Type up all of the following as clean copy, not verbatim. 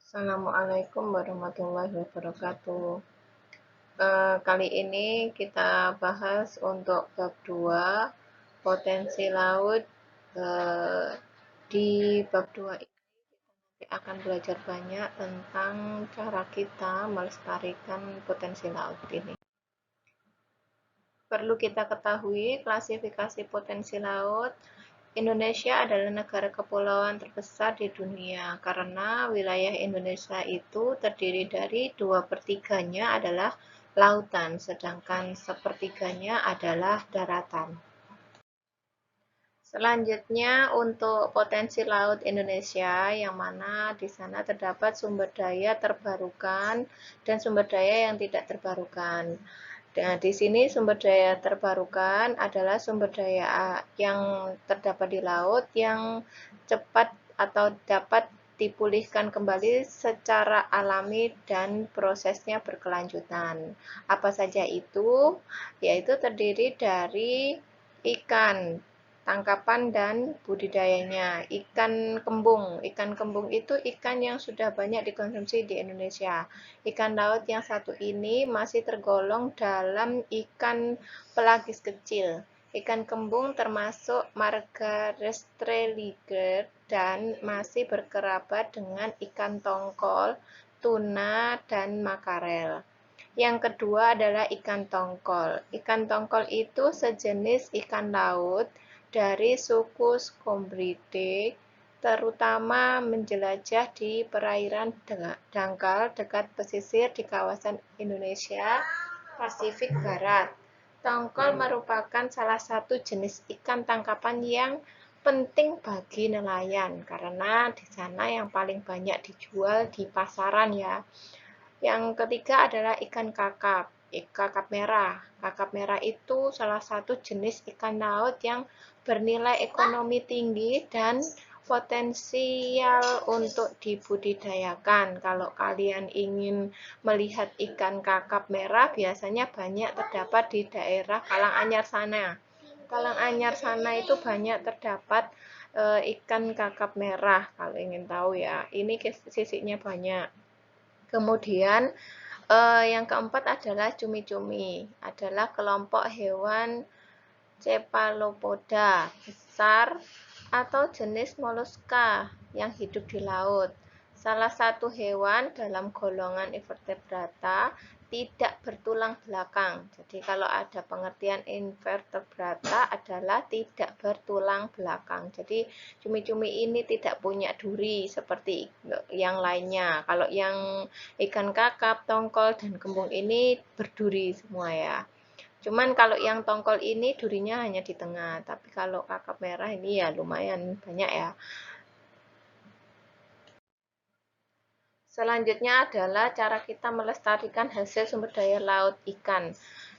Assalamualaikum warahmatullahi wabarakatuh. Kali ini kita bahas untuk bab 2 potensi laut. Di bab 2 ini kita akan belajar banyak tentang cara kita melestarikan potensi laut ini. Perlu kita ketahui klasifikasi potensi laut. Indonesia adalah negara kepulauan terbesar di dunia karena wilayah Indonesia itu terdiri dari 2/3-nya adalah lautan, sedangkan 1/3-nya adalah daratan. Selanjutnya untuk potensi laut Indonesia, yang mana di sana terdapat sumber daya terbarukan dan sumber daya yang tidak terbarukan. Nah, di sini sumber daya terbarukan adalah sumber daya yang terdapat di laut yang cepat atau dapat dipulihkan kembali secara alami dan prosesnya berkelanjutan. Apa saja itu? Yaitu terdiri dari ikan, tangkapan dan budidayanya. Ikan kembung itu ikan yang sudah banyak dikonsumsi di Indonesia. Ikan laut yang satu ini masih tergolong dalam ikan pelagis kecil. Ikan kembung termasuk marga Restreliger dan masih berkerabat dengan ikan tongkol, tuna, dan makarel. Yang kedua adalah ikan tongkol. Ikan tongkol itu sejenis ikan laut dari suku Scombridae, terutama menjelajah di perairan dangkal dekat pesisir di kawasan Indonesia Pasifik Barat. Tongkol merupakan salah satu jenis ikan tangkapan yang penting bagi nelayan karena di sana yang paling banyak dijual di pasaran ya. Yang ketiga adalah ikan kakap, kakap merah. Kakap merah itu salah satu jenis ikan laut yang bernilai ekonomi tinggi dan potensial untuk dibudidayakan. Kalau kalian ingin melihat ikan kakap merah, biasanya banyak terdapat di daerah Karanganyar sana. Karanganyar sana itu banyak terdapat ikan kakap merah, kalau ingin tahu ya. Ini sisiknya banyak. Kemudian yang keempat adalah cumi-cumi, adalah kelompok hewan cephalopoda besar atau jenis moluska yang hidup di laut. Salah satu hewan dalam golongan invertebrata tidak bertulang belakang. Jadi kalau ada pengertian invertebrata adalah tidak bertulang belakang. Jadi cumi-cumi ini tidak punya duri seperti yang lainnya. Kalau yang ikan kakap, tongkol, dan kembung ini berduri semua ya. Cuman kalau yang tongkol ini durinya hanya di tengah, tapi kalau kakap merah ini ya lumayan banyak ya. Selanjutnya adalah cara kita melestarikan hasil sumber daya laut ikan,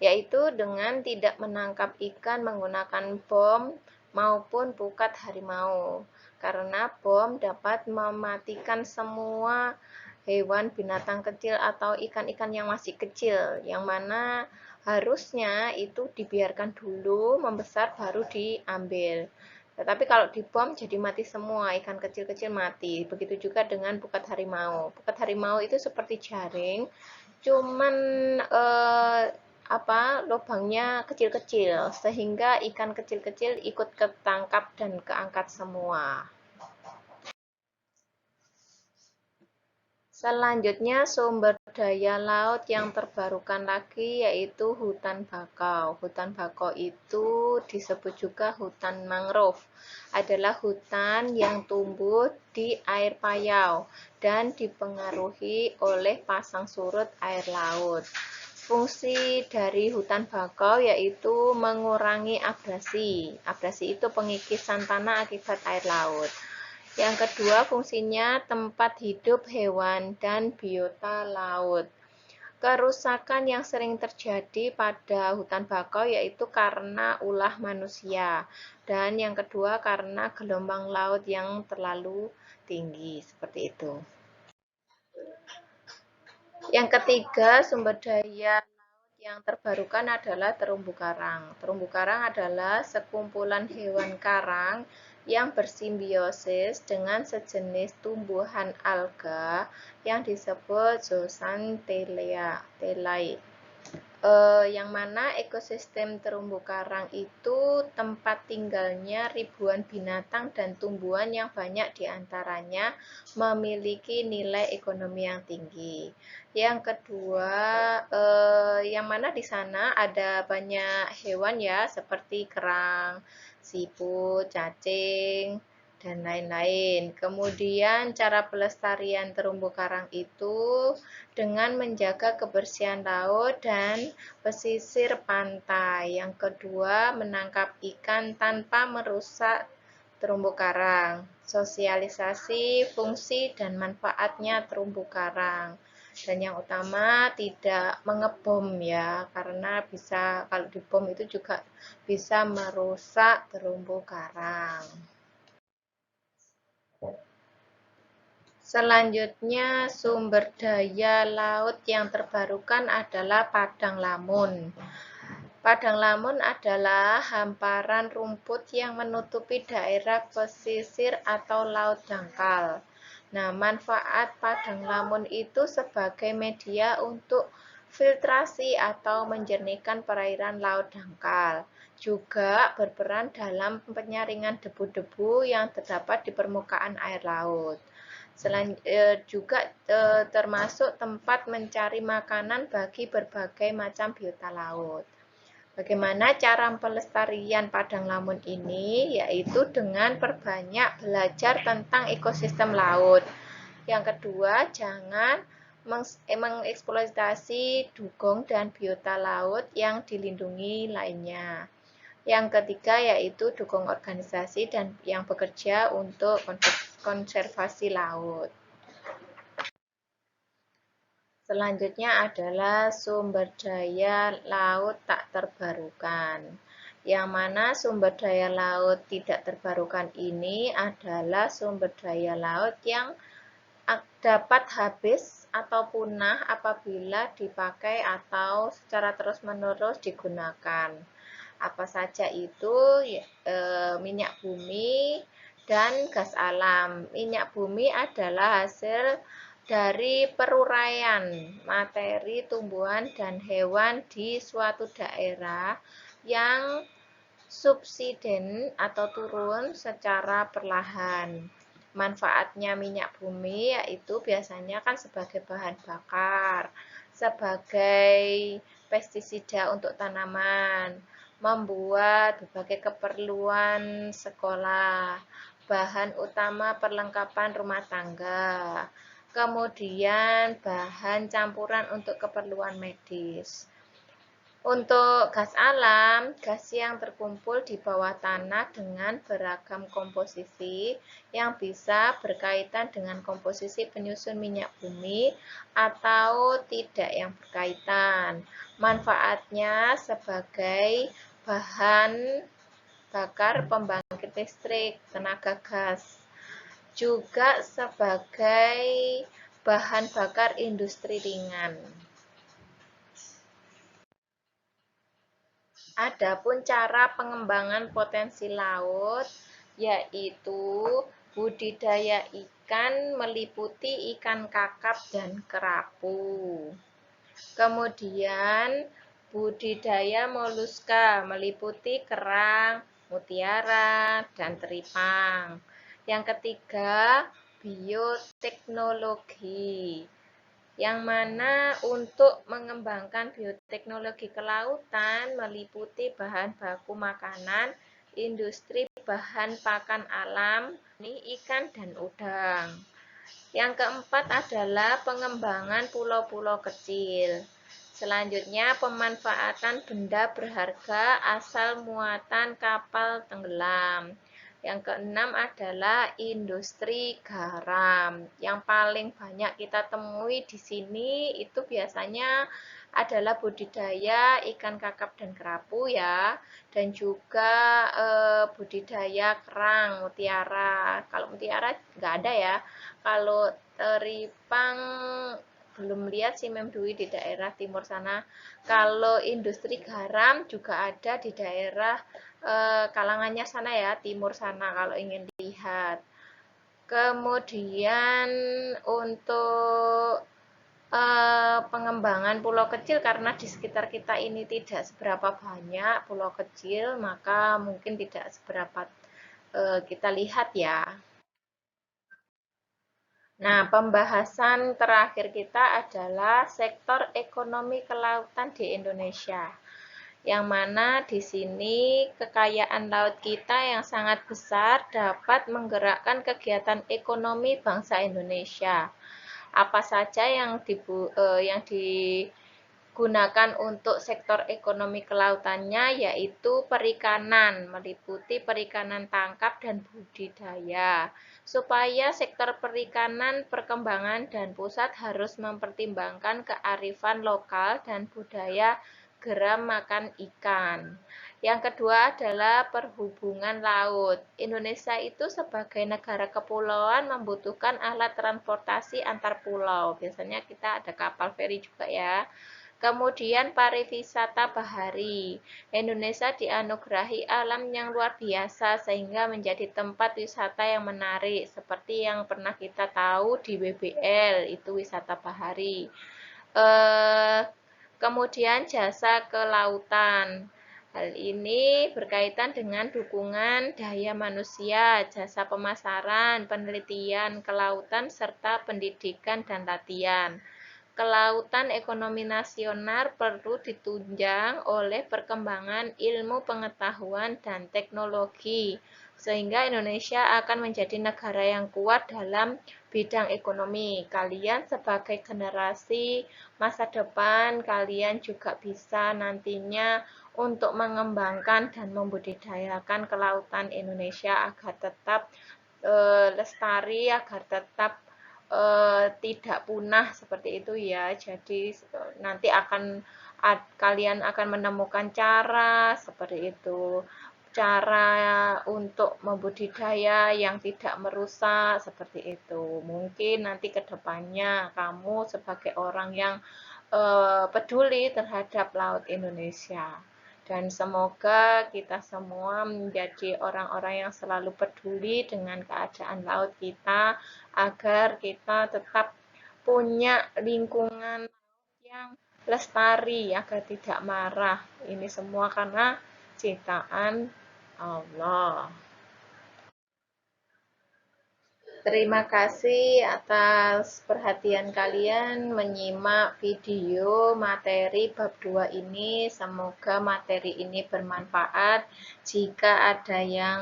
yaitu dengan tidak menangkap ikan menggunakan bom maupun pukat harimau. Karena bom dapat mematikan semua hewan binatang kecil atau ikan-ikan yang masih kecil, yang mana harusnya itu dibiarkan dulu membesar baru diambil. Tetapi kalau dibom jadi mati semua, ikan kecil-kecil mati. Begitu juga dengan pukat harimau. Pukat harimau itu seperti jaring, cuman lubangnya kecil-kecil sehingga ikan kecil-kecil ikut ketangkap dan keangkat semua. Selanjutnya sumber daya laut yang terbarukan lagi yaitu hutan bakau. Hutan bakau itu disebut juga hutan mangrove. Adalah hutan yang tumbuh di air payau dan dipengaruhi oleh pasang surut air laut. Fungsi dari hutan bakau yaitu mengurangi abrasi. Abrasi itu pengikisan tanah akibat air laut. Yang kedua, fungsinya tempat hidup hewan dan biota laut. Kerusakan yang sering terjadi pada hutan bakau yaitu karena ulah manusia. Dan yang kedua, karena gelombang laut yang terlalu tinggi. Seperti itu. Yang ketiga, sumber daya yang terbarukan adalah terumbu karang. Terumbu karang adalah sekumpulan hewan karang yang bersimbiosis dengan sejenis tumbuhan alga yang disebut Zooxanthellae. Yang mana ekosistem terumbu karang itu tempat tinggalnya ribuan binatang dan tumbuhan yang banyak diantaranya memiliki nilai ekonomi yang tinggi. Yang kedua, yang mana di sana ada banyak hewan ya, seperti kerang, siput, cacing, dan lain-lain. Kemudian cara pelestarian terumbu karang itu dengan menjaga kebersihan laut dan pesisir pantai. Yang kedua, menangkap ikan tanpa merusak terumbu karang. Sosialisasi fungsi dan manfaatnya terumbu karang. Dan yang utama tidak mengebom ya, karena bisa kalau dibom itu juga bisa merusak terumbu karang. Selanjutnya, sumber daya laut yang terbarukan adalah padang lamun. Padang lamun adalah hamparan rumput yang menutupi daerah pesisir atau laut dangkal. Nah, manfaat padang lamun itu sebagai media untuk filtrasi atau menjernihkan perairan laut dangkal. Juga berperan dalam penyaringan debu-debu yang terdapat di permukaan air laut. Juga termasuk tempat mencari makanan bagi berbagai macam biota laut. Bagaimana cara pelestarian padang lamun ini? Yaitu dengan perbanyak belajar tentang ekosistem laut. Yang kedua, jangan mengeksploitasi dugong dan biota laut yang dilindungi lainnya. Yang ketiga yaitu dukung organisasi dan yang bekerja untuk konservasi laut. Selanjutnya adalah sumber daya laut tak terbarukan. Yang mana sumber daya laut tidak terbarukan ini adalah sumber daya laut yang dapat habis atau punah apabila dipakai atau secara terus-menerus digunakan. Apa saja itu? Minyak bumi dan gas alam. Minyak bumi adalah hasil dari peruraian materi tumbuhan dan hewan di suatu daerah yang subsiden atau turun secara perlahan. Manfaatnya minyak bumi yaitu biasanya kan sebagai bahan bakar, sebagai pestisida untuk tanaman, membuat berbagai keperluan sekolah, bahan utama perlengkapan rumah tangga, kemudian bahan campuran untuk keperluan medis. Untuk gas alam, gas yang terkumpul di bawah tanah dengan beragam komposisi yang bisa berkaitan dengan komposisi penyusun minyak bumi atau tidak yang berkaitan. Manfaatnya sebagai bahan bakar pembangkit listrik tenaga gas, juga sebagai bahan bakar industri ringan. Adapun cara pengembangan potensi laut yaitu budidaya ikan meliputi ikan kakap dan kerapu. Kemudian budidaya moluska meliputi kerang, mutiara, dan teripang. Yang ketiga, bioteknologi, yang mana untuk mengembangkan bioteknologi kelautan meliputi bahan baku makanan, industri bahan pakan alam, ikan dan udang. Yang keempat adalah pengembangan pulau-pulau kecil. Selanjutnya, pemanfaatan benda berharga asal muatan kapal tenggelam. Yang keenam adalah industri garam. Yang paling banyak kita temui di sini itu biasanya adalah budidaya ikan kakap dan kerapu ya, dan juga budidaya kerang, mutiara. Kalau mutiara nggak ada ya. Kalau teripang belum lihat sih Mem Dwi di daerah timur sana. Kalau industri garam juga ada di daerah kalangannya sana ya, timur sana kalau ingin lihat. Kemudian untuk pengembangan pulau kecil karena di sekitar kita ini tidak seberapa banyak pulau kecil, maka mungkin tidak seberapa kita lihat ya. Nah, pembahasan terakhir kita adalah sektor ekonomi kelautan di Indonesia. Yang mana di sini kekayaan laut kita yang sangat besar dapat menggerakkan kegiatan ekonomi bangsa Indonesia. Apa saja yang digunakan untuk sektor ekonomi kelautannya, yaitu perikanan, meliputi perikanan tangkap dan budidaya. Supaya sektor perikanan perkembangan dan pusat harus mempertimbangkan kearifan lokal dan budaya geram makan ikan. Yang kedua adalah perhubungan laut. Indonesia itu sebagai negara kepulauan membutuhkan alat transportasi antar pulau. Biasanya kita ada kapal feri juga ya. Kemudian pariwisata bahari. Indonesia dianugerahi alam yang luar biasa sehingga menjadi tempat wisata yang menarik seperti yang pernah kita tahu di WBL itu wisata bahari. Kemudian jasa kelautan. Hal ini berkaitan dengan dukungan daya manusia, jasa pemasaran, penelitian kelautan, serta pendidikan dan latihan. Kelautan ekonomi nasional perlu ditunjang oleh perkembangan ilmu pengetahuan dan teknologi, sehingga Indonesia akan menjadi negara yang kuat dalam bidang ekonomi. Kalian sebagai generasi masa depan, kalian juga bisa nantinya untuk mengembangkan dan membudidayakan kelautan Indonesia agar tetap lestari, agar tetap tidak punah seperti itu ya. Jadi nanti kalian akan menemukan cara seperti itu. Cara untuk membudidaya yang tidak merusak seperti itu. Mungkin nanti ke depannya kamu sebagai orang yang peduli terhadap laut Indonesia. Dan semoga kita semua menjadi orang-orang yang selalu peduli dengan keadaan laut kita, agar kita tetap punya lingkungan yang lestari, agar tidak marah. Ini semua karena ciptaan Allah. Terima kasih atas perhatian kalian menyimak video materi bab 2 ini. Semoga materi ini bermanfaat. Jika ada yang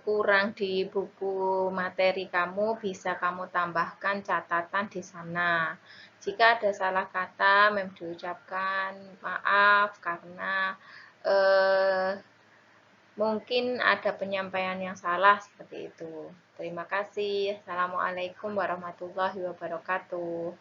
kurang di buku materi kamu, bisa kamu tambahkan catatan di sana. Jika ada salah kata, diucapkan maaf karena mungkin ada penyampaian yang salah seperti itu. Terima kasih. Assalamualaikum warahmatullahi wabarakatuh.